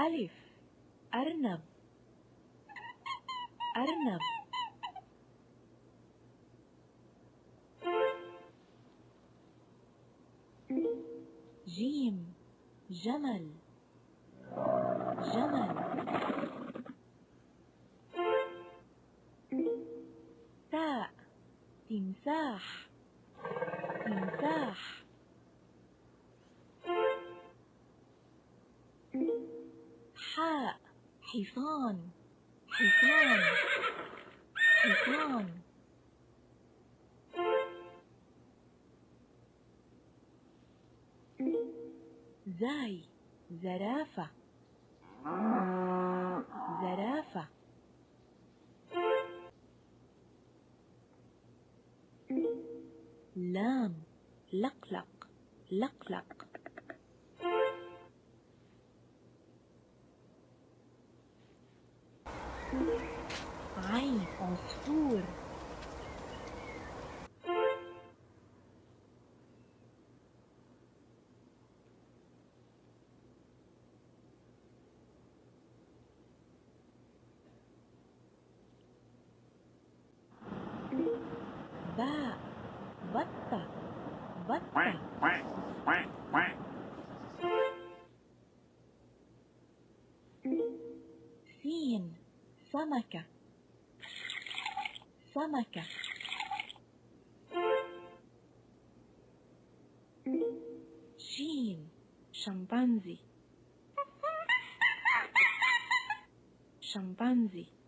ألف أرنب أرنب. جيم جمل جمل. تاء تمساح تمساح. حاء حصان حصان حصان. زاي زرافة زرافة. لام لقلق لقلق. عين عصفور باء بطة بطة. سين سمكة سمكة. شين شمبانزي شمبانزي.